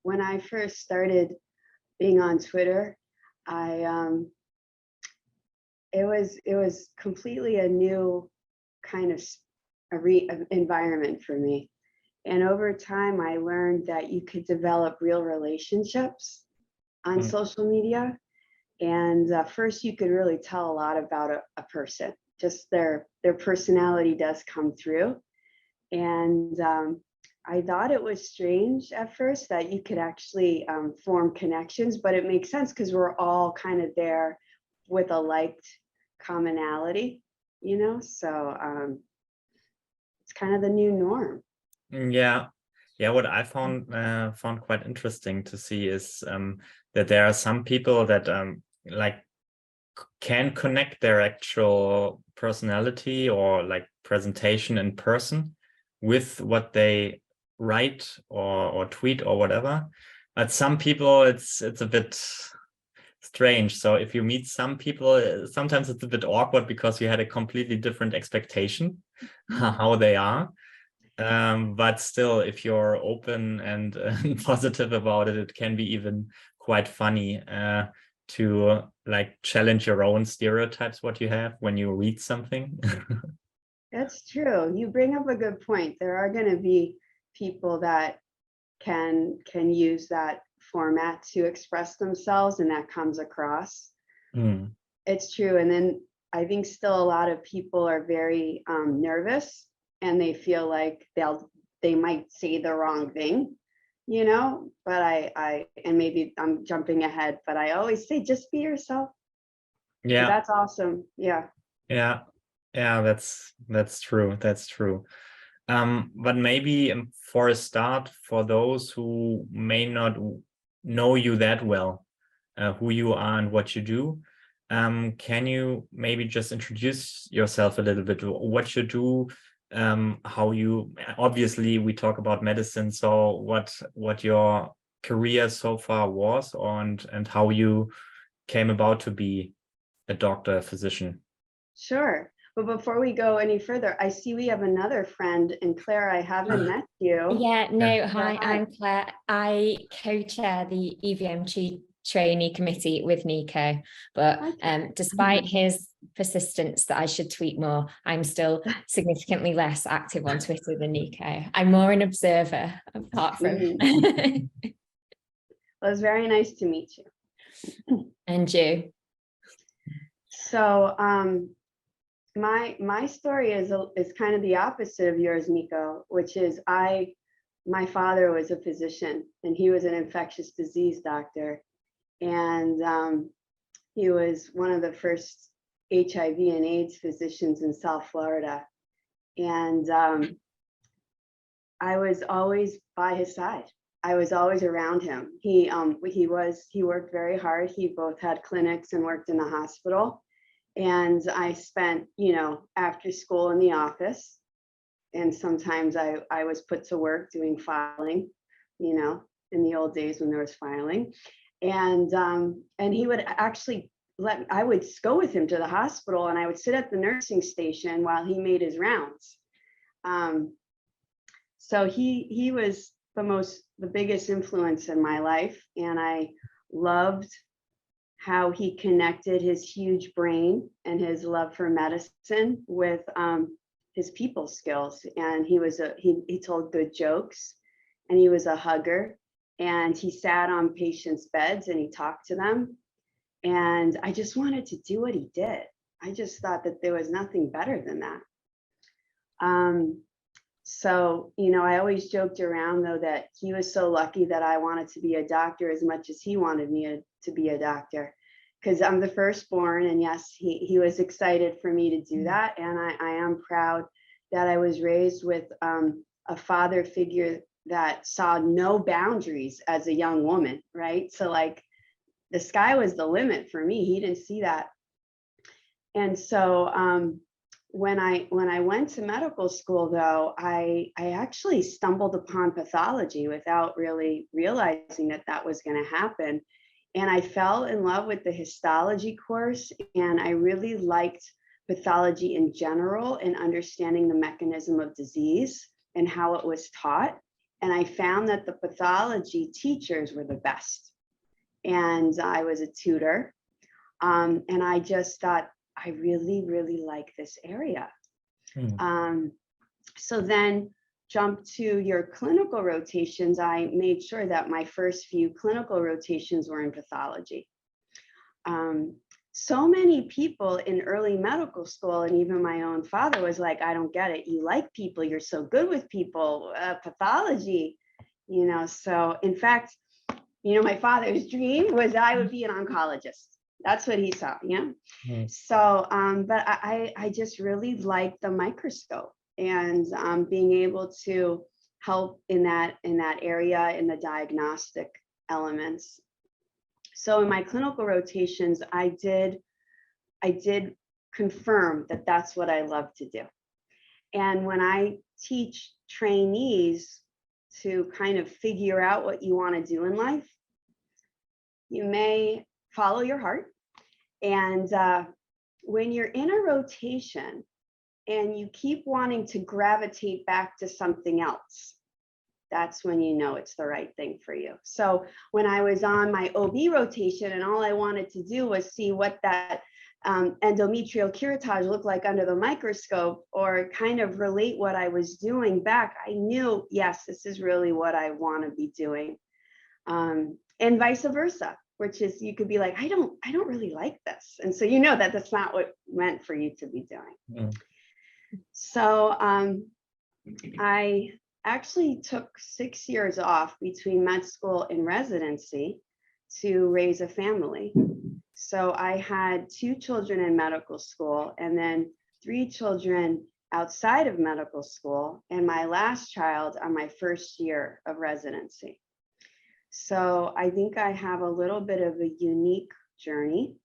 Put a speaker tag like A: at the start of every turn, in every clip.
A: when I first started being on Twitter, I it was completely a new kind of environment for me. And over time, I learned that you could develop real relationships on social media. And first, you could really tell a lot about a person. Just their personality does come through. And I thought it was strange at first that you could actually form connections, but it makes sense because we're all kind of there with a liked commonality, you know? So it's kind of the new norm.
B: Yeah. Yeah, what I found quite interesting to see is that there are some people that like can connect their actual personality or like presentation in person with what they write or tweet or whatever. But some people it's a bit strange. So if you meet some people, sometimes it's a bit awkward because you had a completely different expectation how they are. But still, if you're open and positive about it, it can be even quite funny to like challenge your own stereotypes, what you have when you read something.
A: That's true. You bring up a good point. There are going to be people that can use that format to express themselves, and that comes across. It's true. And then I think still a lot of people are very nervous, and they feel like they might say the wrong thing, you know. But I and maybe I'm jumping ahead, but I always say just be yourself.
B: Yeah,
A: so that's awesome. Yeah,
B: that's true. But maybe for a start, for those who may not know you that well, who you are and what you do, can you maybe just introduce yourself a little bit, what you do, how you, obviously we talk about medicine, so what your career so far was, and how you came about to be a doctor, a physician.
A: sure. But before we go any further, I see we have another friend, and Claire, I haven't met you.
C: Yeah, no, hi, I'm Claire. I co-chair the EVMG trainee committee with Nico, but despite his persistence that I should tweet more, I'm still significantly less active on Twitter than Nico. I'm more an observer, apart from.
A: Well, it's very nice to meet you.
C: And you.
A: So my story is kind of the opposite of yours, Nico, which is my father was a physician, and he was an infectious disease doctor. And he was one of the first HIV and AIDS physicians in South Florida. And I was always by his side. I was always around him. He worked very hard. He both had clinics and worked in the hospital. And I spent, after school in the office. And sometimes I was put to work doing filing, in the old days when there was filing. And he would actually I would go with him to the hospital, and I would sit at the nursing station while he made his rounds. So he was the biggest influence in my life, and I loved how he connected his huge brain and his love for medicine with his people skills. And he told good jokes, and he was a hugger, and he sat on patients' beds and he talked to them. And I just wanted to do what he did. I just thought that there was nothing better than that. So, I always joked around, though, that he was so lucky that I wanted to be a doctor as much as he wanted me to be a doctor, because I'm the firstborn. And yes, he was excited for me to do that. And I am proud that I was raised with a father figure that saw no boundaries as a young woman, right? So like the sky was the limit for me. He didn't see that. And so when I went to medical school, though, I actually stumbled upon pathology without really realizing that was going to happen. And I fell in love with the histology course, and I really liked pathology in general and understanding the mechanism of disease and how it was taught. And I found that the pathology teachers were the best. And I was a tutor. And I just thought, I really, really like this area. So then jump to your clinical rotations. I made sure that my first few clinical rotations were in pathology. So many people in early medical school, and even my own father was like, I don't get it. You like people, you're so good with people, pathology, you know. So in fact, you know, my father's dream was I would be an oncologist. That's what he saw, yeah. So, but I just really liked the microscope and being able to help in that area, in the diagnostic elements. So in my clinical rotations, I did confirm that that's what I love to do. And when I teach trainees to kind of figure out what you want to do in life, you may follow your heart. And when you're in a rotation and you keep wanting to gravitate back to something else, that's when you know it's the right thing for you. So when I was on my OB rotation and all I wanted to do was see what that endometrial curettage looked like under the microscope, or kind of relate what I was doing back, I knew, yes, this is really what I want to be doing. And vice versa, which is you could be like, I don't really like this. And so you know that that's not what meant for you to be doing. So I actually took 6 years off between med school and residency to raise a family. So I had 2 children in medical school and then 3 children outside of medical school, and my last child on my first year of residency. So I think I have a little bit of a unique journey,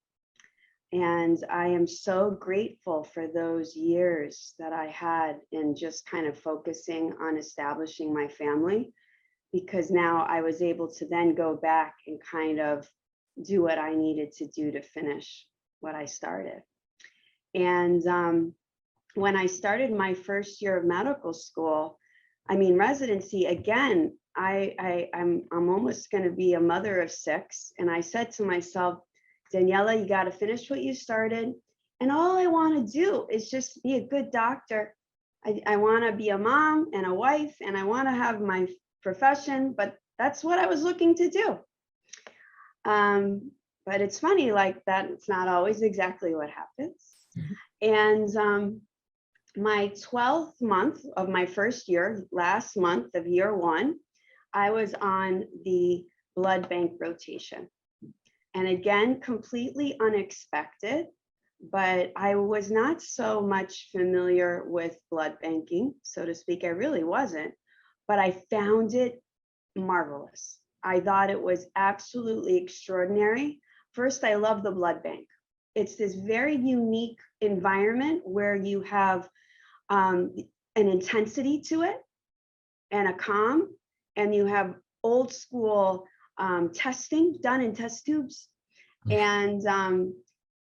A: and I am so grateful for those years that I had in just kind of focusing on establishing my family, because now I was able to then go back and kind of do what I needed to do to finish what I started. And when I started my first year of medical school, I mean, residency, again, I'm almost going to be a mother of 6. And I said to myself, Daniela, you got to finish what you started. And all I want to do is just be a good doctor. I want to be a mom and a wife, and I want to have my profession, but that's what I was looking to do. But it's funny, like that, it's not always exactly what happens. And my 12th month of my first year, last month of year 1, I was on the blood bank rotation. And again, completely unexpected, but I was not so much familiar with blood banking, so to speak. I really wasn't, but I found it marvelous. I thought it was absolutely extraordinary. First, I love the blood bank. It's this very unique environment where you have an intensity to it and a calm, and you have old school testing done in test tubes. And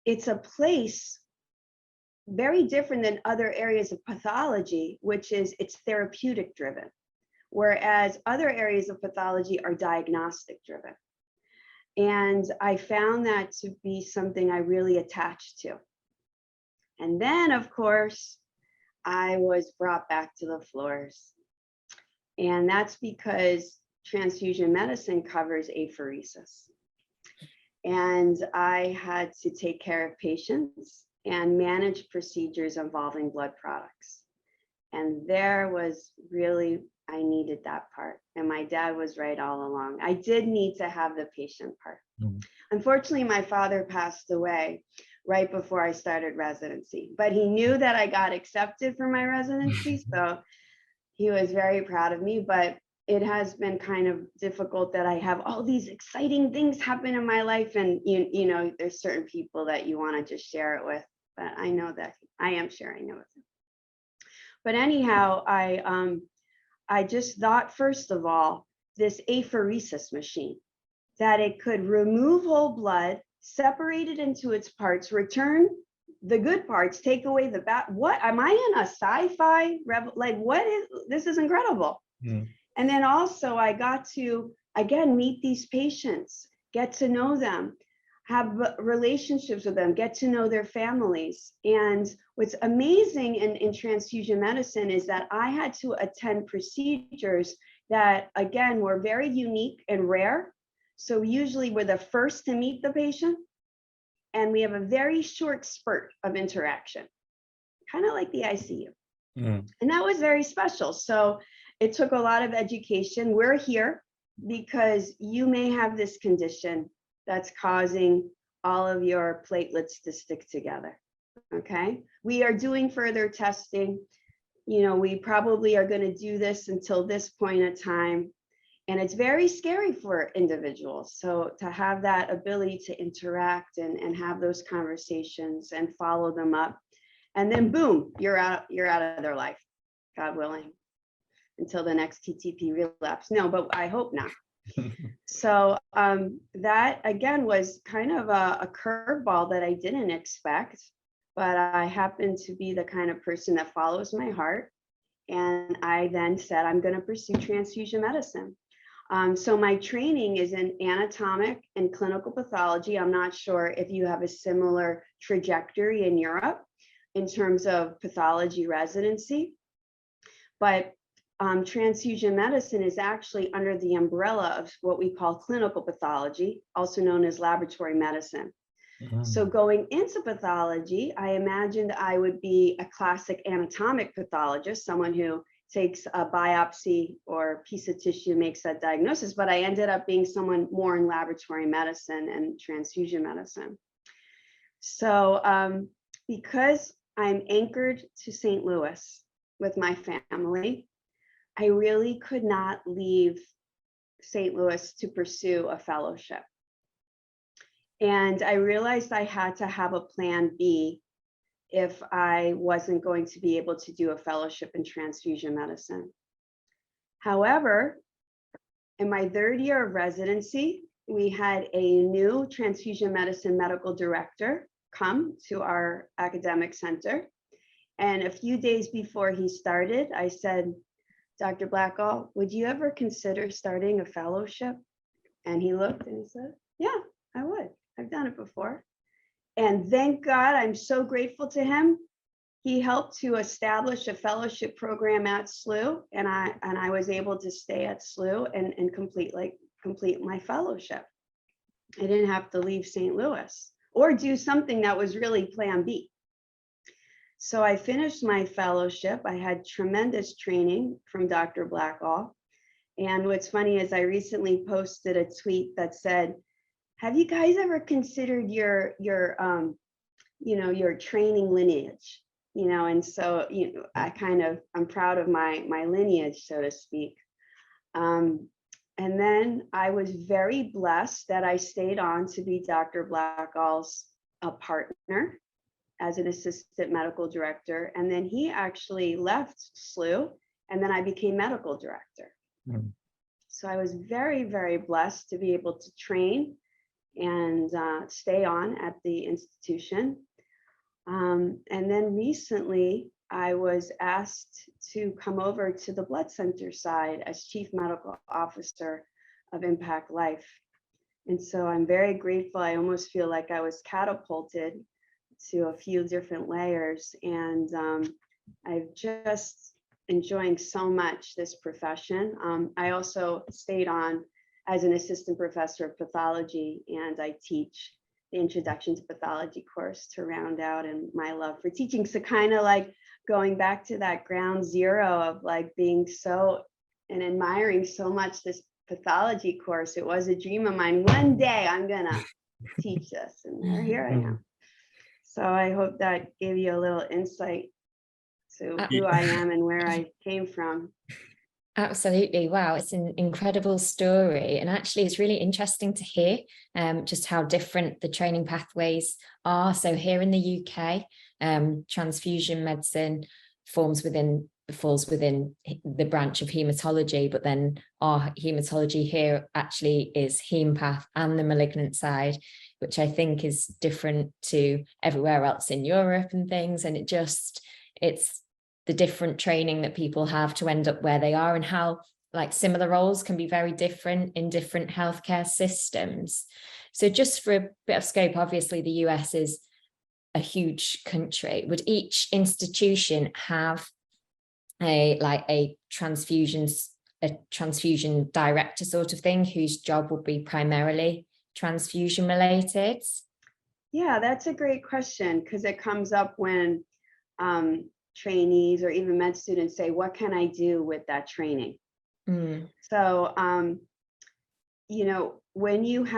A: it's a place very different than other areas of pathology, which is it's therapeutic driven, whereas other areas of pathology are diagnostic driven. And I found that to be something I really attached to. And then, of course, I was brought back to the floors. And that's because transfusion medicine covers apheresis. And I had to take care of patients and manage procedures involving blood products. And there was really, I needed that part. And my dad was right all along. I did need to have the patient part. Unfortunately, my father passed away right before I started residency, but he knew that I got accepted for my residency. So he was very proud of me, but it has been kind of difficult that I have all these exciting things happen in my life. And, you know, there's certain people that you want to just share it with, but I know that I am sharing it with them. But anyhow, I just thought, first of all, this apheresis machine, that it could remove whole blood, separate it into its parts, return the good parts, take away the bad. What am I in a sci-fi? Like, what is this? Is incredible. And then also I got to, again, meet these patients, get to know them, have relationships with them, get to know their families. And what's amazing in transfusion medicine is that I had to attend procedures that, again, were very unique and rare. So usually we're the first to meet the patient, and we have a very short spurt of interaction, kind of like the ICU. And that was very special. So it took a lot of education. We're here because you may have this condition that's causing all of your platelets to stick together. Okay. We are doing further testing. You know, we probably are going to do this until this point in time. And it's very scary for individuals. So to have that ability to interact and have those conversations and follow them up, and then boom, you're out of their life, God willing, until the next TTP relapse. No, but I hope not. So that again was kind of a curveball that I didn't expect, but I happen to be the kind of person that follows my heart. And I then said, I'm going to pursue transfusion medicine. So my training is in anatomic and clinical pathology. I'm not sure if you have a similar trajectory in Europe in terms of pathology residency, but transfusion medicine is actually under the umbrella of what we call clinical pathology, also known as laboratory medicine. So going into pathology, I imagined I would be a classic anatomic pathologist, someone who takes a biopsy or a piece of tissue, makes that diagnosis, but I ended up being someone more in laboratory medicine and transfusion medicine. So because I'm anchored to St. Louis with my family, I really could not leave St. Louis to pursue a fellowship. And I realized I had to have a plan B if I wasn't going to be able to do a fellowship in transfusion medicine. However, in my third year of residency, we had a new transfusion medicine medical director come to our academic center. And a few days before he started, I said, Dr. Blackall, would you ever consider starting a fellowship? And he looked and he said, yeah, I would. I've done it before. And thank God, I'm so grateful to him. He helped to establish a fellowship program at SLU, and I was able to stay at SLU and complete my fellowship. I didn't have to leave St. Louis or do something that was really plan B. So I finished my fellowship. I had tremendous training from Dr. Blackall. And what's funny is I recently posted a tweet that said, have you guys ever considered your training lineage? And so, I'm proud of my lineage, so to speak. And then I was very blessed that I stayed on to be Dr. Blackall's partner as an assistant medical director. And then he actually left SLU, and then I became medical director. So I was very, very blessed to be able to train and stay on at the institution. And then recently, I was asked to come over to the blood center side as Chief Medical Officer of Impact Life. And so I'm very grateful. I almost feel like I was catapulted to a few different layers. And I've just enjoying so much this profession. I also stayed on as an assistant professor of pathology, and I teach the Introduction to Pathology course to round out and my love for teaching. So kind of like going back to that ground zero of like being so and admiring so much this pathology course. It was a dream of mine. One day I'm gonna teach this, and here I am. So I hope that gave you a little insight to who I am and where I came from.
C: Absolutely. Wow. It's an incredible story. And actually, it's really interesting to hear just how different the training pathways are. So here in the UK, transfusion medicine falls within the branch of hematology, but then our hematology here actually is hempath and the malignant side, which I think is different to everywhere else in Europe and things. And it's the different training that people have to end up where they are, and how like similar roles can be very different in different healthcare systems. So just for a bit of scope, obviously the US is a huge country. Would each institution have a transfusion director sort of thing, whose job would be primarily transfusion related?
A: Yeah, that's a great question, because it comes up when trainees or even med students say, what can I do with that training? So, you know, when you're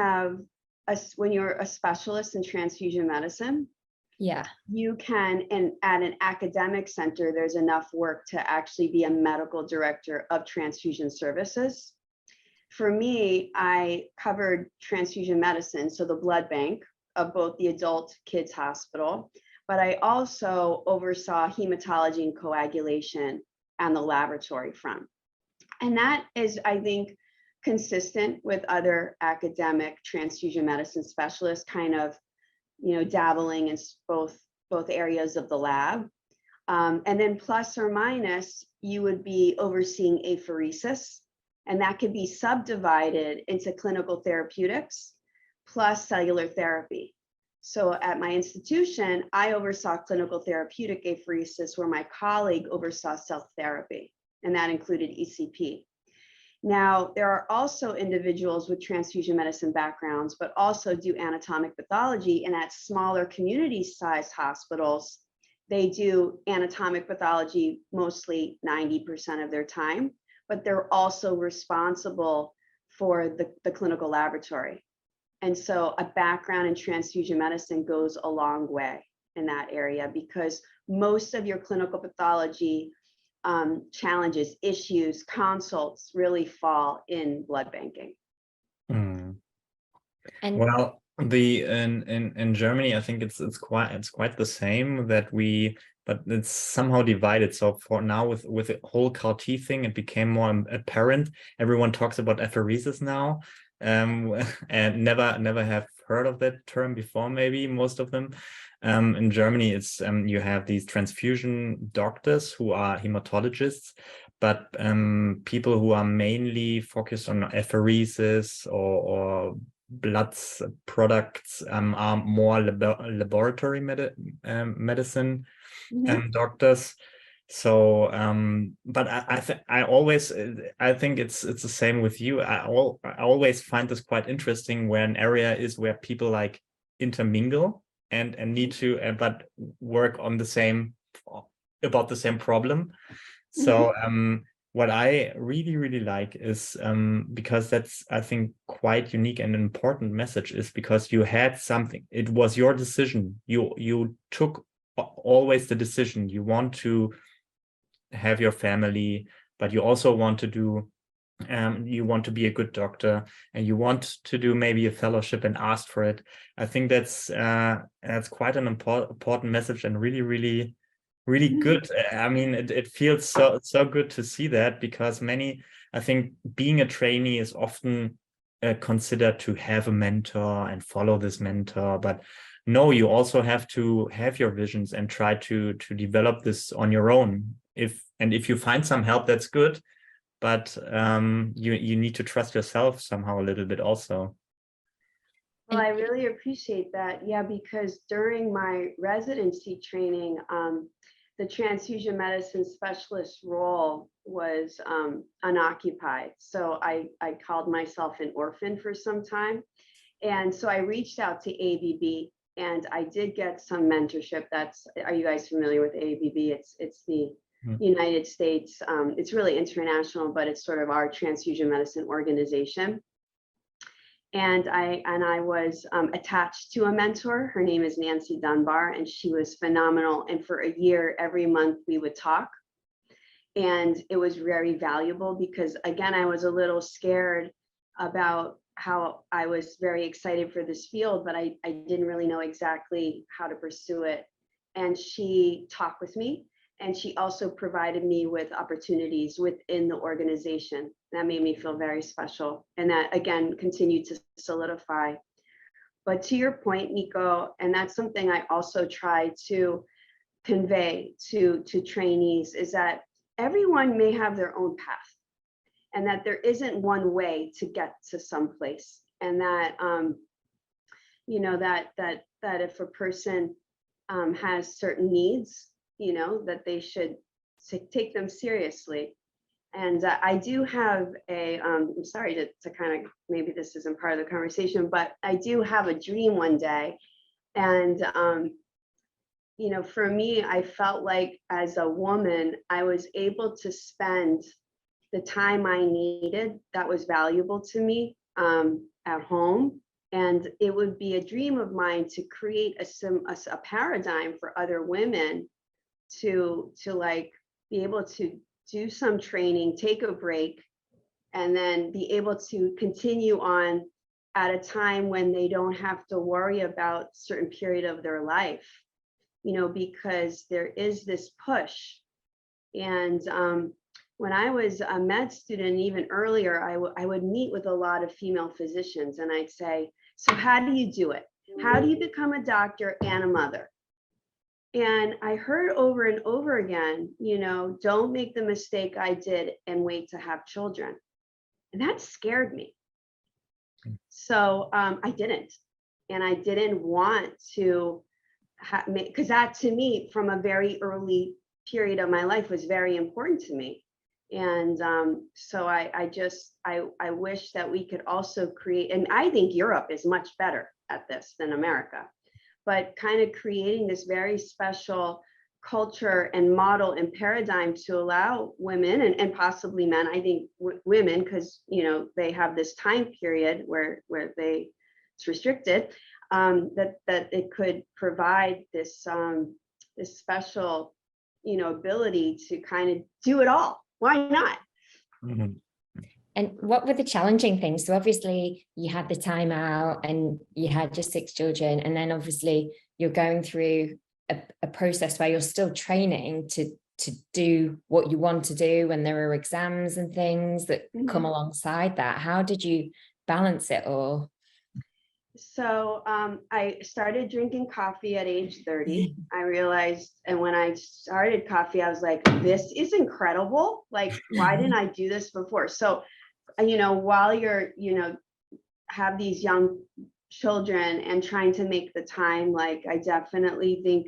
A: a specialist in transfusion medicine,
C: yeah,
A: you can, and at an academic center, there's enough work to actually be a medical director of transfusion services. For me, I covered transfusion medicine, so the blood bank of both the adult kids hospital, but I also oversaw hematology and coagulation and the laboratory front. And that is, I think, consistent with other academic transfusion medicine specialists, kind of, you know, dabbling in both areas of the lab. And then plus or minus, you would be overseeing apheresis, and that could be subdivided into clinical therapeutics plus cellular therapy. So at my institution, I oversaw clinical therapeutic apheresis, where my colleague oversaw cell therapy, and that included ECP. Now, there are also individuals with transfusion medicine backgrounds, but also do anatomic pathology, and at smaller community-sized hospitals, they do anatomic pathology mostly 90% of their time, but they're also responsible for the clinical laboratory. And so a background in transfusion medicine goes a long way in that area, because most of your clinical pathology challenges, issues, consults really fall in blood banking.
C: And
B: well, in Germany, I think it's quite the same, that but it's somehow divided. So for now, with the whole CAR-T thing, it became more apparent. Everyone talks about apheresis now, and never have heard of that term before. Maybe most of them. In Germany, it's you have these transfusion doctors who are hematologists, but people who are mainly focused on apheresis or blood products are more laboratory medicine doctors. So but I think it's the same with you. I always find this quite interesting, where an area is where people like intermingle and need to but work on about the same problem. So what I really like is, because that's, I think, quite unique and an important message, is because you had something, it was your decision. You took always the decision. You want to have your family, but you also want to do, you want to be a good doctor, and you want to do maybe a fellowship and ask for it. I think that's quite an important message, and really good. I mean, it feels so good to see that, because I think being a trainee is often considered to have a mentor and follow this mentor, but no, you also have to have your visions and try to develop this on your own. If you find some help, that's good, but you need to trust yourself somehow a little bit also.
A: Well, I really appreciate that. Yeah, because during my residency training, the transfusion medicine specialist role was unoccupied. So I called myself an orphan for some time. And so I reached out to ABB, and I did get some mentorship. Are you guys familiar with ABB? It's the United States. It's really international, but it's sort of our transfusion medicine organization. And I was attached to a mentor. Her name is Nancy Dunbar, and she was phenomenal. And for a year, every month we would talk. And it was very valuable, because again, I was a little scared about how I was very excited for this field, but I didn't really know exactly how to pursue it. And she talked with me, and she also provided me with opportunities within the organization. That made me feel very special, and that again continued to solidify. But to your point, Nico, and that's something I also try to convey to trainees, is that everyone may have their own path. and that there isn't one way to get to someplace, and that you know, that if a person has certain needs, you know, that they should take them seriously. And I do have a, I'm sorry to kind of, maybe this isn't part of the conversation, but I do have a dream one day. And, you know, for me, I felt like as a woman, I was able to spend the time I needed that was valuable to me at home. And it would be a dream of mine to create a paradigm for other women to like be able to do some training, take a break, and then be able to continue on at a time when they don't have to worry about certain period of their life, you know, because there is this push. And when I was a med student, even earlier, I would meet with a lot of female physicians, and I'd say, so how do you do it? How do you become a doctor and a mother? And I heard over and over again, you know, don't make the mistake I did and wait to have children. And that scared me. So I didn't. And I didn't want to, because that to me, from a very early period of my life, was very important to me. And so I wish that we could also create, and I think Europe is much better at this than America, but kind of creating this very special culture and model and paradigm to allow women and possibly men, I think women, because, you know, they have this time period where it's restricted, that it could provide this this special, you know, ability to kind of do it all. Why not?
B: Mm-hmm.
C: And what were the challenging things? So obviously you had the time out and you had your 6 children, and then obviously you're going through a process where you're still training to do what you want to do, and there are exams and things that come alongside that. How did you balance it all? So
A: I started drinking coffee at age 30. I realized, and when I started coffee, I was like, this is incredible. Like, why didn't I do this before? So, you know, while you're, you know, have these young children and trying to make the time, like, I definitely think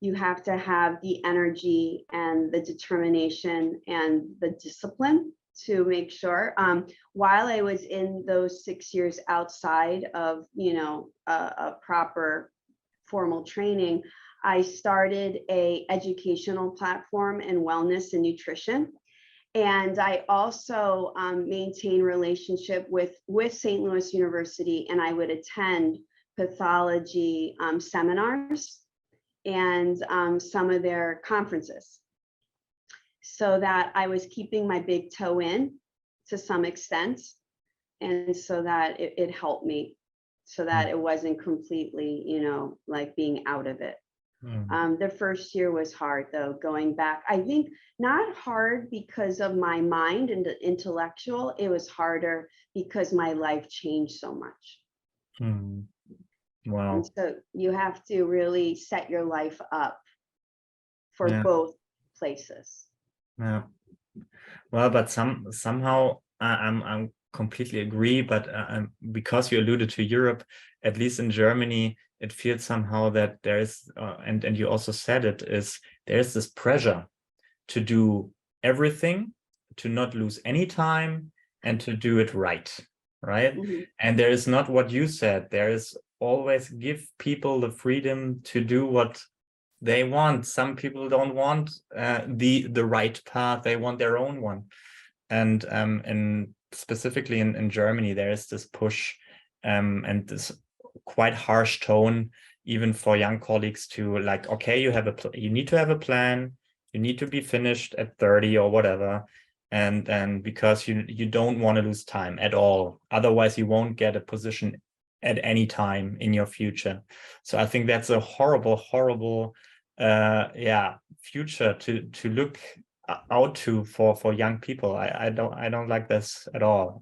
A: you have to have the energy and the determination and the discipline to make sure. While I was in those 6 years outside of, you know, a proper formal training, I started a educational platform in wellness and nutrition. And I also maintain relationship with St. Louis University, and I would attend pathology seminars and some of their conferences, so that I was keeping my big toe in to some extent. And so that it helped me, so that it wasn't completely, you know, like being out of it. The first year was hard though, going back. I think not hard because of my mind and the intellectual, it was harder because my life changed so much.
B: Wow.
A: And so you have to really set your life up for both places.
B: Yeah. Well, but somehow I'm completely agree, but because you alluded to Europe, at least in Germany, it feels somehow that there is, and you also said it, is there is this pressure to do everything, to not lose any time, and to do it right? And there is not what you said. There is always give people the freedom to do what they want. Some people don't want the right path. They want their own one. And specifically in Germany, there is this push and this quite harsh tone, even for young colleagues, to like, okay, you need to have a plan. You need to be finished at 30 or whatever. And because you don't want to lose time at all. Otherwise, you won't get a position at any time in your future. So I think that's a horrible future to look out to for young people. I don't like this at all.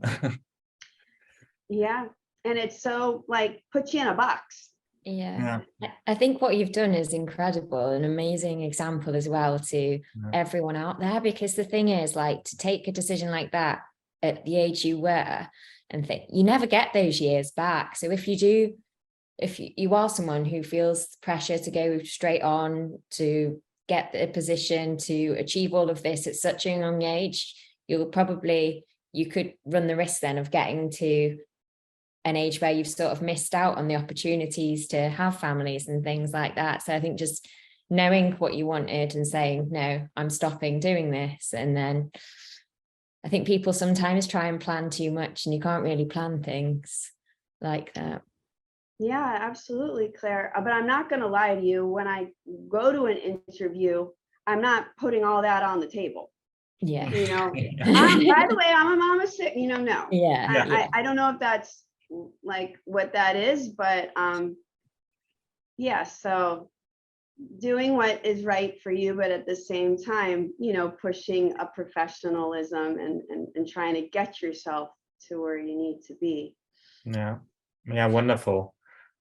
A: Yeah, and it's so like puts you in a box.
C: Yeah. I think what you've done is incredible, an amazing example as well to everyone out there, because the thing is, like, to take a decision like that at the age you were and think you never get those years back. So if you are someone who feels pressure to go straight on, to get the position, to achieve all of this at such a young age, you could run the risk then of getting to an age where you've sort of missed out on the opportunities to have families and things like that. So I think just knowing what you wanted and saying, no, I'm stopping doing this. And then I think people sometimes try and plan too much, and you can't really plan things like that.
A: Yeah, absolutely, Claire. But I'm not going to lie to you. When I go to an interview, I'm not putting all that on the table.
C: Yeah.
A: You know, by the way, I'm a mama sick, no.
C: Yeah.
A: I don't know if that's like what that is, but yeah, so doing what is right for you, but at the same time, pushing a professionalism and trying to get yourself to where you need to be.
B: Yeah, wonderful.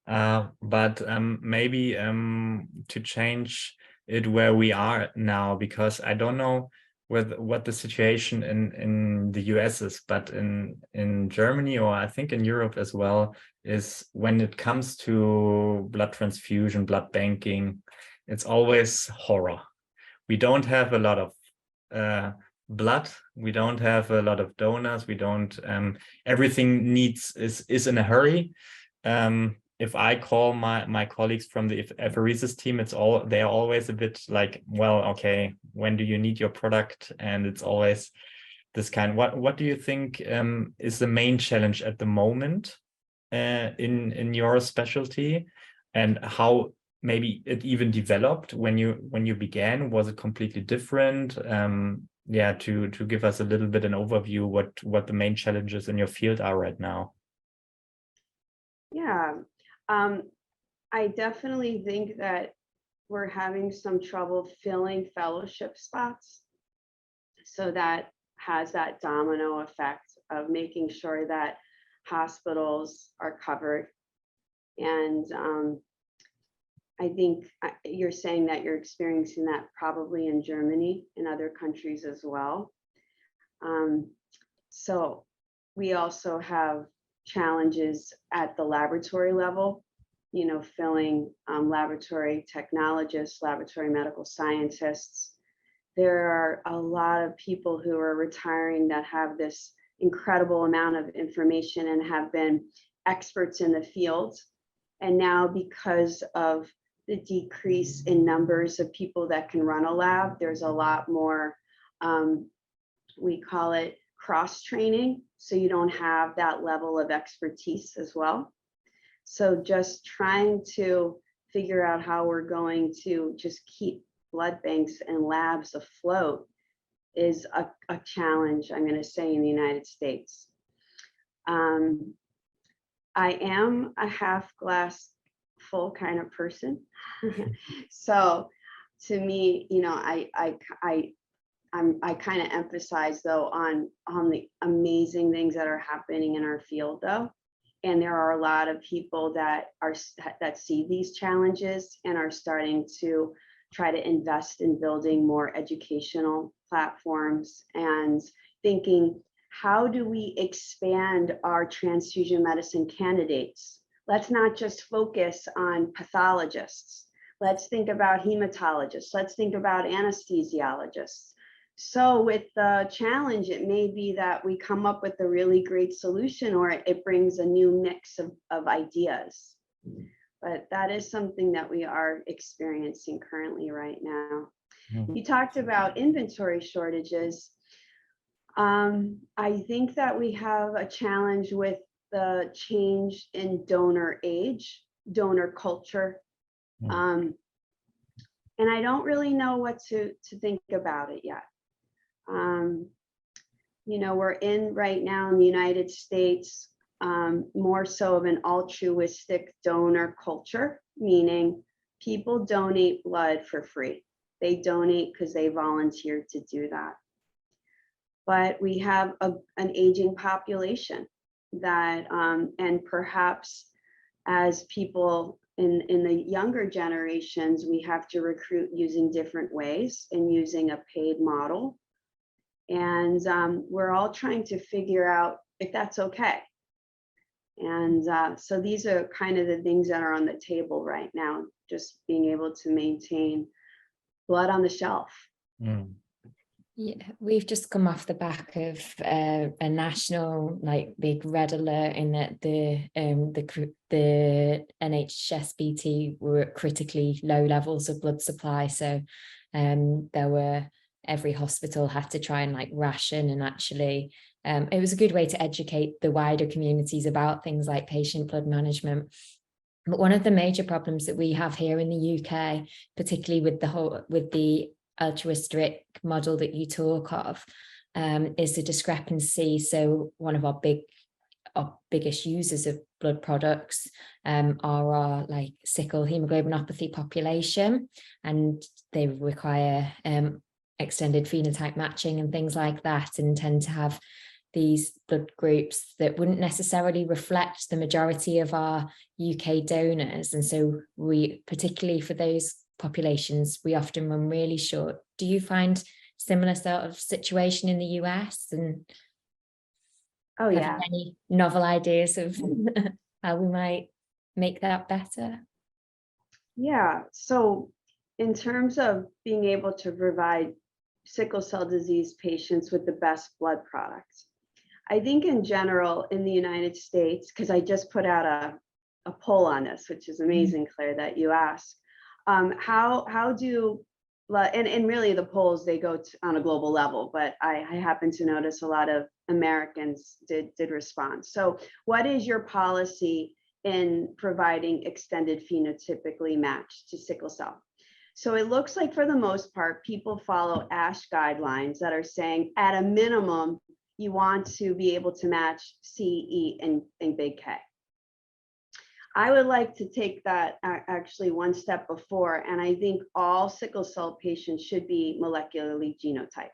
B: But maybe to change it where we are now, because I don't know what the situation in the US is, but in Germany, or I think in Europe as well, is when it comes to blood transfusion, blood banking, it's always horror. We don't have a lot of blood. We don't have a lot of donors. We don't. Everything is in a hurry. If I call my colleagues from the apheresis team, they're always a bit like, well, okay, when do you need your product? And it's always this kind. What do you think is the main challenge at the moment in your specialty, and how maybe it even developed when you began? Was it completely different? Yeah, to give us a little bit an overview what the main challenges in your field are right now.
A: Yeah, I definitely think that we're having some trouble filling fellowship spots. So that has that domino effect of making sure that hospitals are covered. And I think you're saying that you're experiencing that probably in Germany and other countries as well. So we also have challenges at the laboratory level, filling laboratory technologists, laboratory medical scientists. There are a lot of people who are retiring that have this incredible amount of information and have been experts in the field. And now, because of the decrease in numbers of people that can run a lab, there's a lot more, we call it cross-training, so you don't have that level of expertise as well. So just trying to figure out how we're going to just keep blood banks and labs afloat is a challenge, I'm going to say, in the United States. I am a half glass full kind of person. So to me, I kind of emphasize though on the amazing things that are happening in our field though. And there are a lot of people that see these challenges and are starting to try to invest in building more educational platforms and thinking, how do we expand our transfusion medicine candidates? Let's not just focus on pathologists. Let's think about hematologists. Let's think about anesthesiologists. So with the challenge, it may be that we come up with a really great solution, or it brings a new mix of ideas. But that is something that we are experiencing currently right now. Mm-hmm. You talked about inventory shortages. I think that we have a challenge with the change in donor age, donor culture. And I don't really know what to think about it yet. We're in right now in the United States, more so of an altruistic donor culture, meaning people donate blood for free. They donate because they volunteered to do that. But we have an aging population that, and perhaps as people in the younger generations, we have to recruit using different ways and using a paid model. And we're all trying to figure out if that's okay. And so these are kind of the things that are on the table right now, just being able to maintain blood on the shelf.
B: Mm.
C: Yeah, we've just come off the back of a national big red alert in that the NHSBT were at critically low levels of blood supply. So every hospital had to try and ration, and actually it was a good way to educate the wider communities about things like patient blood management. But one of the major problems that we have here in the UK, particularly with the altruistic model that you talk of, is the discrepancy. So one of our biggest users of blood products are our sickle hemoglobinopathy population, and they require extended phenotype matching and things like that, and tend to have these blood groups that wouldn't necessarily reflect the majority of our UK donors. And so we, particularly for those populations, we often run really short. Do you find similar sort of situation in the US? And
A: Oh
C: have
A: yeah.
C: you any novel ideas of how we might make that better?
A: Yeah, so in terms of being able to provide sickle cell disease patients with the best blood products, I think in general in the United States, because I just put out a poll on this, which is amazing, Claire, that you asked. How do, and really the polls, they go on a global level, but I happen to notice a lot of Americans did respond. So what is your policy in providing extended phenotypically matched to sickle cell? So it looks like for the most part, people follow ASH guidelines that are saying at a minimum, you want to be able to match C, E, and big K. I would like to take that actually one step before, and I think all sickle cell patients should be molecularly genotyped.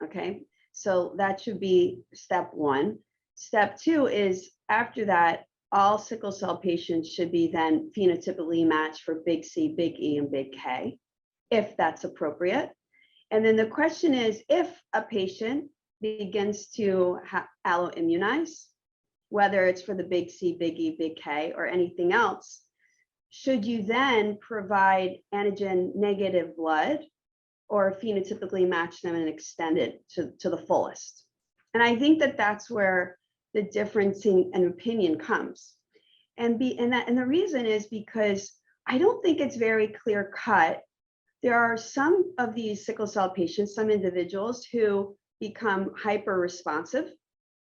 A: Okay, so that should be step one. Step two is after that, all sickle cell patients should be then phenotypically matched for big C, big E, and big K, if that's appropriate. And then the question is, if a patient begins to alloimmunize, whether it's for the big C, big E, big K, or anything else, should you then provide antigen negative blood or phenotypically match them and extend it to the fullest? And I think that that's where the difference in opinion comes. And the reason is because I don't think it's very clear cut. There are some of these sickle cell patients, some individuals who become hyper responsive,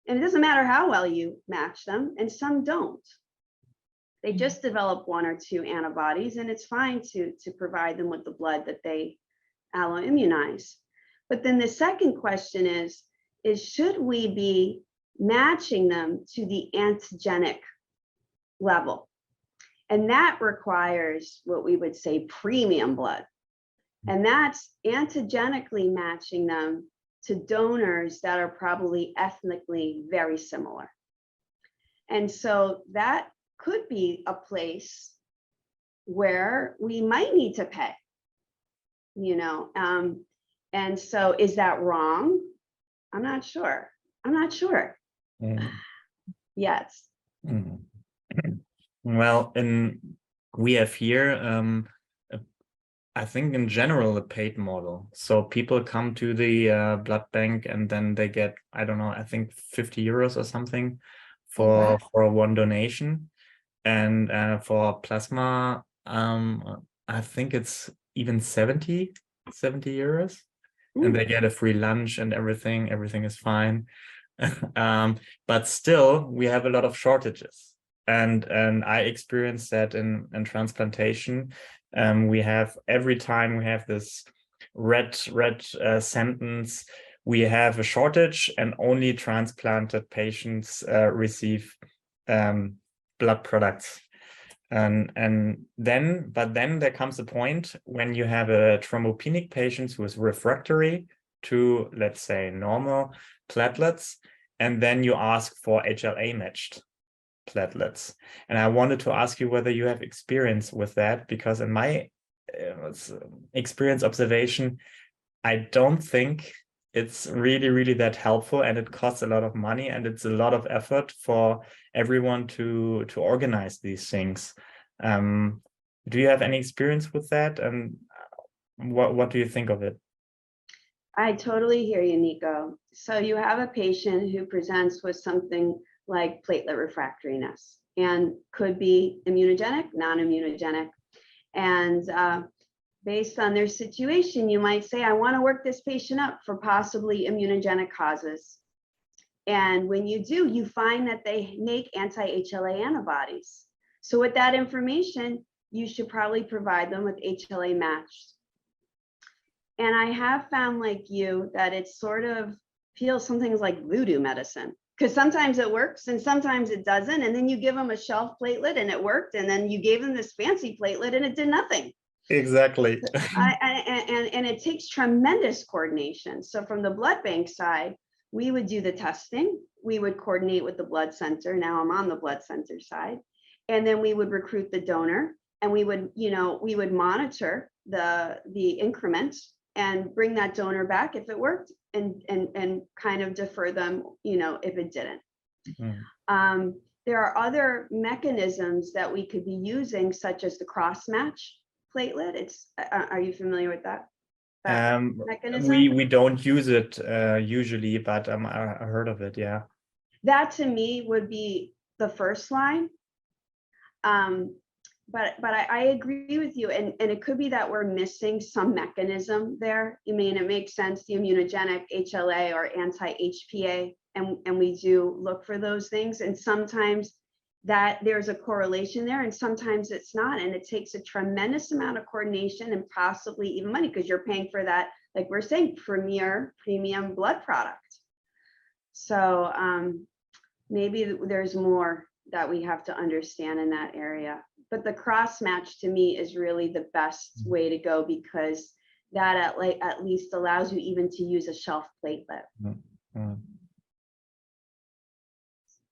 A: and it doesn't matter how well you match them, and some don't. They just develop one or two antibodies, and it's fine to provide them with the blood that they alloimmunize. But then the second question is should we be matching them to the antigenic level? And that requires what we would say premium blood. And that's antigenically matching them to donors that are probably ethnically very similar. And so that could be a place where we might need to pay, and so is that wrong? I'm not sure. Yes.
B: Mm. Well, we have here, I think in general, a paid model. So people come to the blood bank and then they get, I don't know, I think 50 euros or something for one donation. And for plasma, I think it's even 70 euros. And they get a free lunch and everything is fine. But still, we have a lot of shortages. And I experienced that in transplantation. We have every time we have this red sentence, we have a shortage and only transplanted patients receive blood products. But then there comes a point when you have a thrombopenic patient who is refractory to, let's say, normal platelets, and then you ask for HLA matched platelets. And I wanted to ask you whether you have experience with that, because in my experience observation, I don't think it's really, really that helpful, and it costs a lot of money, and it's a lot of effort for everyone to organize these things. Do you have any experience with that, and what do you think of it?
A: I totally hear you, Nico. So you have a patient who presents with something like platelet refractoriness and could be immunogenic, non-immunogenic. And based on their situation, you might say, I want to work this patient up for possibly immunogenic causes. And when you do, you find that they make anti-HLA antibodies. So with that information, you should probably provide them with HLA matched. And I have found, like you, that it sort of feels something like voodoo medicine, because sometimes it works and sometimes it doesn't. And then you give them a shelf platelet and it worked. And then you gave them this fancy platelet and it did nothing.
B: Exactly.
A: And it takes tremendous coordination. So from the blood bank side, we would do the testing. We would coordinate with the blood center. Now I'm on the blood center side. And then we would recruit the donor, and we would, we would monitor the increments and bring that donor back if it worked, and kind of defer them, if it didn't. Mm. There are other mechanisms that we could be using, such as the cross match platelet. Are you familiar with that? Mechanism?
B: We don't use it usually, but I heard of it. Yeah.
A: That to me would be the first line. But I agree with you, and it could be that we're missing some mechanism there. I mean, it makes sense, the immunogenic HLA or anti-HPA, and we do look for those things. And sometimes that there's a correlation there, and sometimes it's not. And it takes a tremendous amount of coordination and possibly even money, because you're paying for that, like we're saying, premium blood product. So maybe there's more that we have to understand in that area. But the cross match to me is really the best way to go, because that at least allows you even to use a shelf platelet.
B: Mm-hmm.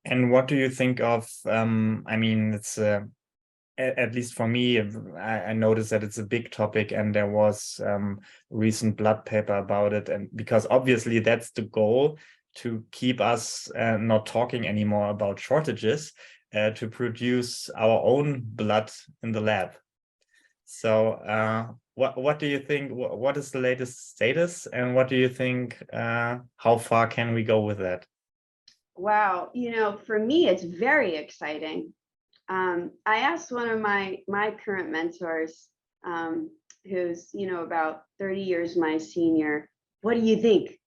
B: And what do you think of, I mean, it's at least for me, I noticed that it's a big topic, and there was a recent blood paper about it. And because obviously that's the goal, to keep us not talking anymore about shortages, to produce our own blood in the lab. So what do you think? What is the latest status, and what do you think? How far can we go with that?
A: Wow, for me, it's very exciting. I asked one of my current mentors, who's about 30 years my senior, what do you think?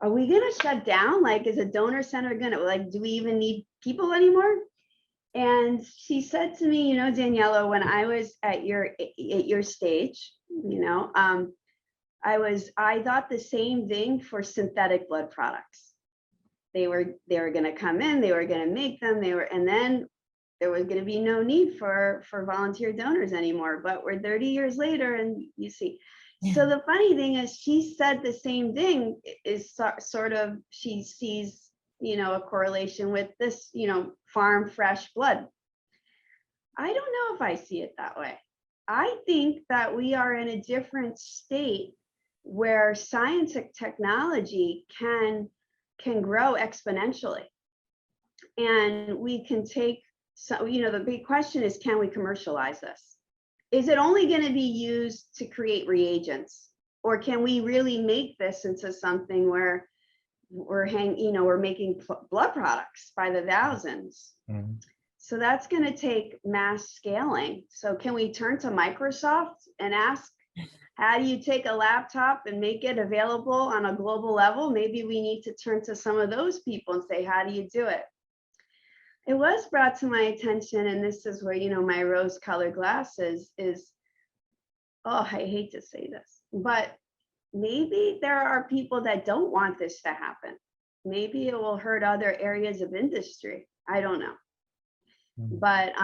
A: Are we gonna shut down? Like, is a donor center gonna, like, do we even need people anymore? And she said to me, Daniela, when I was at your stage, I thought the same thing for synthetic blood products. They were going to come in, they were going to make them, and then there was going to be no need for volunteer donors anymore. But we're 30 years later, and you see. Yeah. So the funny thing is, she said the same thing, is sort of, she sees, a correlation with this, farm fresh blood. I don't know if I see it that way. I think that we are in a different state where science and technology can grow exponentially, and we can take, so the big question is, can we commercialize this? Is it only going to be used to create reagents, or can we really make this into something where we're making blood products by the thousands? Mm-hmm. So that's going to take mass scaling. So can we turn to Microsoft and ask, how do you take a laptop and make it available on a global level? Maybe we need to turn to some of those people and say, how do you do it? It was brought to my attention, and this is where, my rose-colored glasses is, oh, I hate to say this, but maybe there are people that don't want this to happen. Maybe it will hurt other areas of industry. I don't know. But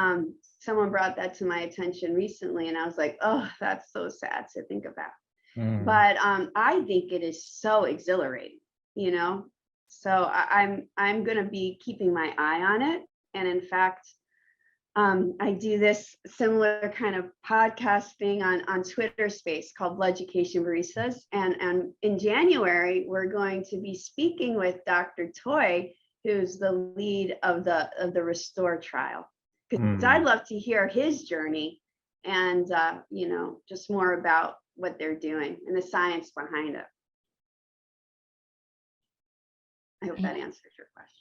A: someone brought that to my attention recently, and I was like, oh, that's so sad to think about. But I think it is so exhilarating, so I'm going to be keeping my eye on it. And in fact, I do this similar kind of podcast thing on Twitter Space called Blooducation Baristas. And in January, we're going to be speaking with Dr. Toy, who's the lead of the Restore trial. Because I'd love to hear his journey and, you know, just more about what they're doing and the science behind it. I hope that answers your question.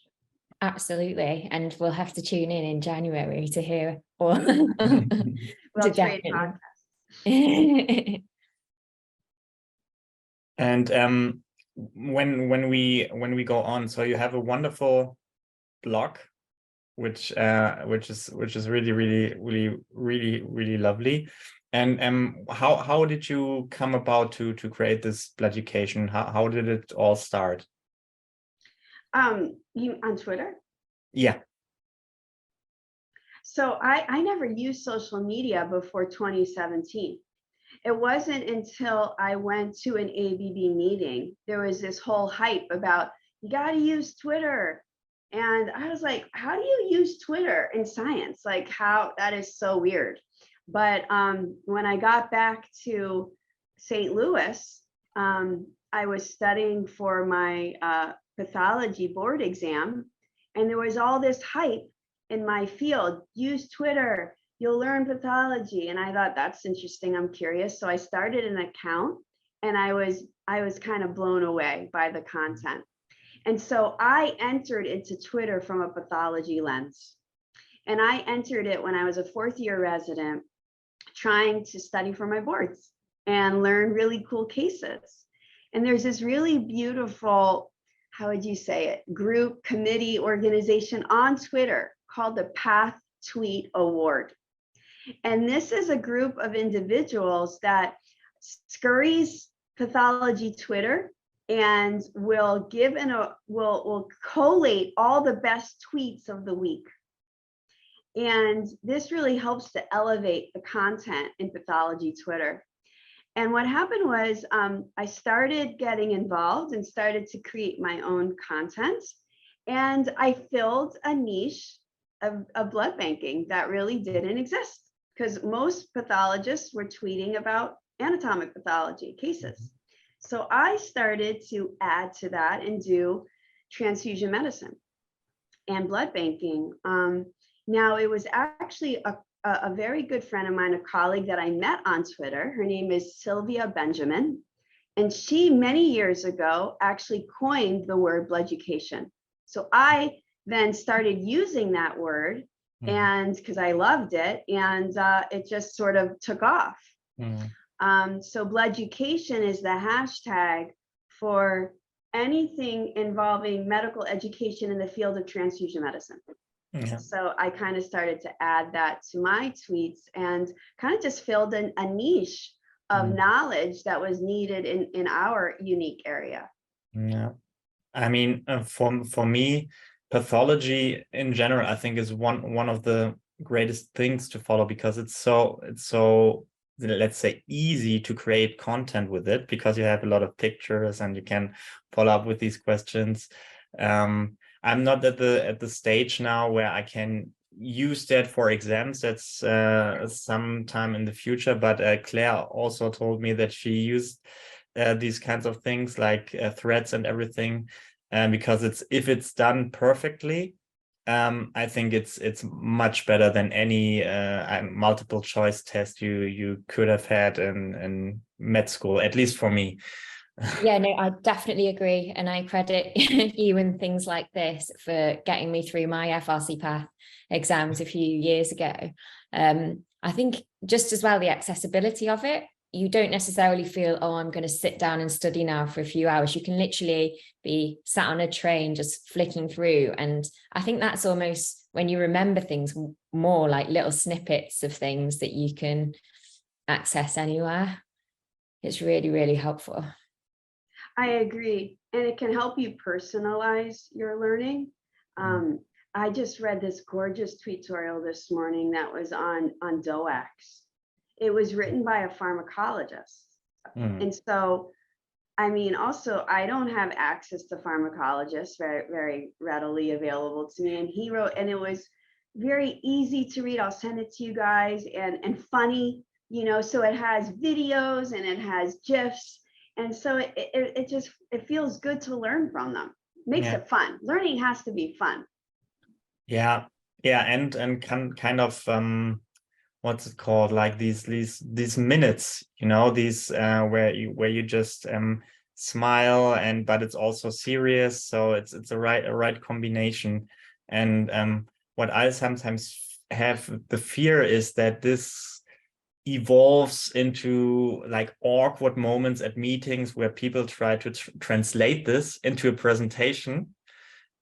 C: Absolutely, and we'll have to tune in January to hear all.
A: We'll trade podcasts.
B: And when we go on, so you have a wonderful blog, which is really lovely. And how did you come about to create this Blooducation? How did it all start?
A: You on Twitter?
B: Yeah.
A: So I never used social media before 2017. It wasn't until I went to an ABB meeting, there was this whole hype about, you got to use Twitter. And I was like, how do you use Twitter in science? Like, how, that is so weird. But when I got back to St. Louis, I was studying for my pathology board exam, and there was all this hype in my field. Use Twitter, you'll learn pathology. And I thought, that's interesting, I'm curious. So I started an account, and I was kind of blown away by the content. And so I entered into Twitter from a pathology lens. And I entered it when I was a fourth-year resident, trying to study for my boards and learn really cool cases. And there's this really beautiful, how would you say it, group, committee, organization on Twitter called the Path Tweet Award. And this is a group of individuals that scurries pathology Twitter and will give will collate all the best tweets of the week. And this really helps to elevate the content in pathology Twitter. And what happened was I started getting involved and started to create my own content. And I filled a niche of blood banking that really didn't exist, because most pathologists were tweeting about anatomic pathology cases. So I started to add to that and do transfusion medicine and blood banking. Now, it was actually a very good friend of mine, a colleague that I met on Twitter. Her name is Sylvia Benjamin. And she, many years ago, actually coined the word Blooducation. So I then started using that word, and because I loved it, and it just sort of took off. So Blooducation is the hashtag for anything involving medical education in the field of transfusion medicine. Yeah. So I kind of started to add that to my tweets and kind of just filled in a niche of knowledge that was needed in our unique area. Yeah,
B: I mean, for me, pathology in general, I think is one of the greatest things to follow, because it's so let's say easy to create content with it, because you have a lot of pictures and you can follow up with these questions. I'm not at the stage now where I can use that for exams. That's sometime in the future. But Claire also told me that she used these kinds of things like threads and everything, because if it's done perfectly, I think it's much better than any multiple choice test you could have had in med school, at least for me.
C: Yeah, no, I definitely agree. And I credit you and things like this for getting me through my FRC Path exams a few years ago. I think just as well, the accessibility of it, you don't necessarily feel, oh, I'm going to sit down and study now for a few hours. You can literally be sat on a train, just flicking through. And I think that's almost when you remember things more, like little snippets of things that you can access anywhere. It's really, really helpful.
A: I agree. And it can help you personalize your learning. I just read this gorgeous tweetorial this morning that was on DOAX. It was written by a pharmacologist. And so, I mean, also, I don't have access to pharmacologists very, very readily available to me. And he wrote, and it was very easy to read. I'll send it to you guys, and funny, you know, so it has videos and it has GIFs. And so it feels good to learn from them. Makes
B: Yeah.
A: it fun. Learning has to be fun.
B: Yeah, and kind of what's it called, like these minutes, you know, these where you just smile, and but it's also serious, so it's a right combination. And what I sometimes have the fear is that this evolves into like awkward moments at meetings where people try to translate this into a presentation,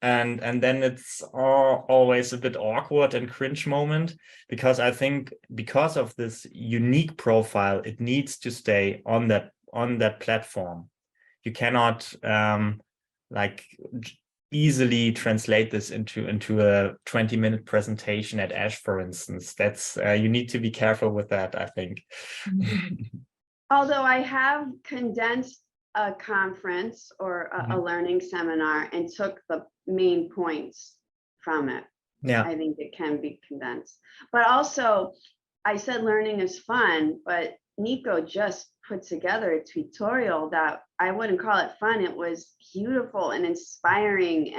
B: and then it's always a bit awkward and cringe moment, because I think because of this unique profile, it needs to stay on that platform. You cannot like easily translate this into a 20-minute presentation at ASH, for instance. That's you need to be careful with that, I think.
A: Although I have condensed a conference or a learning seminar and took the main points from it.
B: Yeah,
A: I think it can be condensed. But also, I said learning is fun, but Nico just put together a tutorial that I wouldn't call it fun. It was beautiful and inspiring,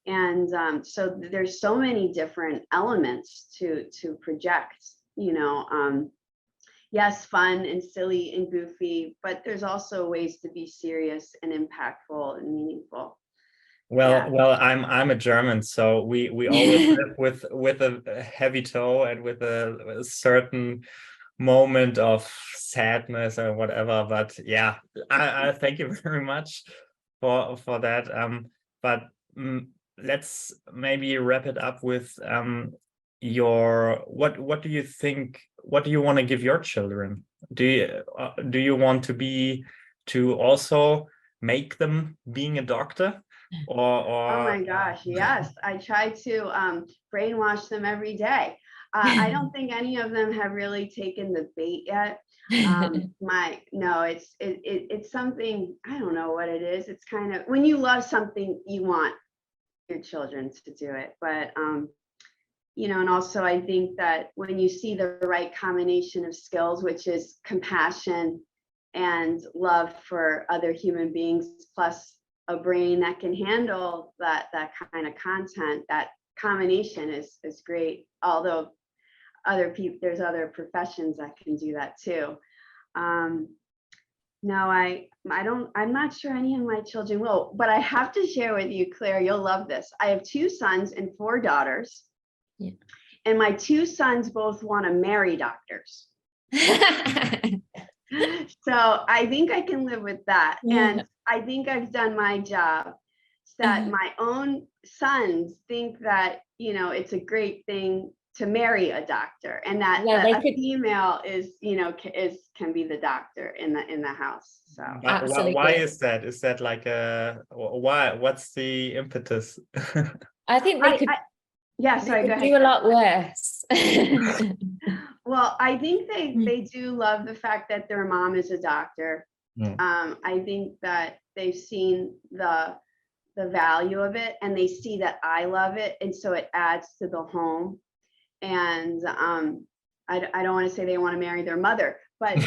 A: and so there's so many different elements to project, you know. Yes, fun and silly and goofy, but there's also ways to be serious and impactful and meaningful.
B: well, I'm a German, so we always live with a heavy toe and with a certain moment of sadness or whatever. But yeah, I thank you very much for that. But let's maybe wrap it up with your what do you think? What do you want to give your children? Do you want to also make them being a doctor?
A: Oh my gosh, yes. I try to brainwash them every day. I don't think any of them have really taken the bait yet. No, it's something, I don't know what it is. It's kind of, when you love something, you want your children to do it. But you know, and also I think that when you see the right combination of skills, which is compassion and love for other human beings, plus a brain that can handle that kind of content, that combination is great. Although there's other professions that can do that too. No, I'm not sure any of my children will, but I have to share with you, Claire, you'll love this. I have 2 sons and 4 daughters.
C: Yeah.
A: And my 2 sons both want to marry doctors. So I think I can live with that.
C: Yeah.
A: And I think I've done my job, so that my own sons think that, you know, it's a great thing to marry a doctor, and that, a female is, you know, can be the doctor in the house. So
B: why is that? Is that like why? What's the impetus?
C: I think they could.
A: Yeah, sorry, go ahead.
C: Do a lot worse.
A: Well, I think they do love the fact that their mom is a doctor. I think that they've seen the value of it, and they see that I love it, and so it adds to the home. And I don't want to say they want to marry their mother, but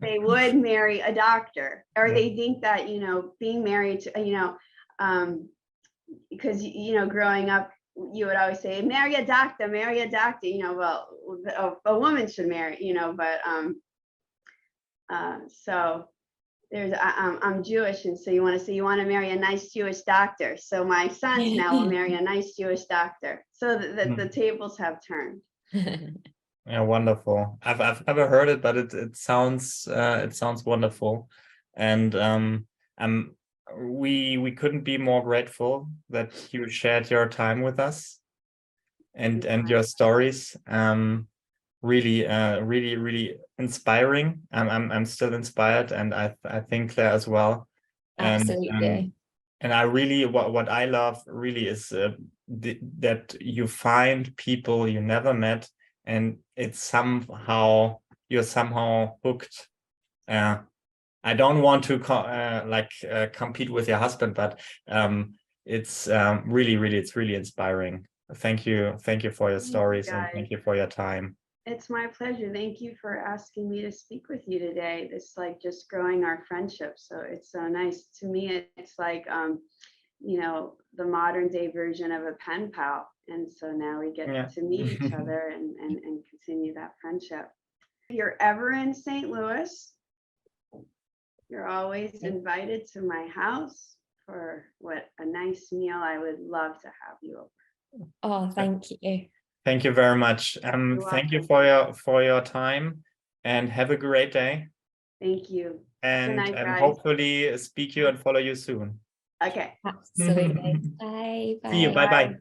A: they would marry a doctor, or they think that, you know, being married to, you know, because, you know, growing up, you would always say, marry a doctor, you know. Well, a woman should marry, you know, but so there's, I'm Jewish, and so you want to marry a nice Jewish doctor. So my sons now will marry a nice Jewish doctor. So the tables have turned.
B: Yeah, wonderful. I've never heard it, but it sounds wonderful, and we couldn't be more grateful that you shared your time with us and your stories. Really inspiring. I'm still inspired, and I think Claire as well.
C: Absolutely.
B: And I really, what I love really is that you find people you never met, and it's you're somehow hooked. I don't want to compete with your husband, but it's really inspiring. Thank you for your
A: Thank you,
B: stories, and
A: guys.
B: thank you for your time.
A: It's my pleasure. Thank you for asking me to speak with you today. It's like just growing our friendship. So it's so nice. To me, it's like, you know, the modern day version of a pen pal. And so now we get
B: Yeah.
A: to meet each other and continue that friendship. If you're ever in St. Louis, you're always invited to my house for what a nice meal. I would love to have you over.
C: Oh, thank you.
B: Thank you very much.
A: You're
B: Thank you
A: welcome.
B: for your time, and have a great day.
A: Thank you.
B: And
A: night, guys.
B: hopefully speak you and follow you soon.
A: Okay.
C: Absolutely. Bye.
B: See you.
C: Bye.
B: Bye bye.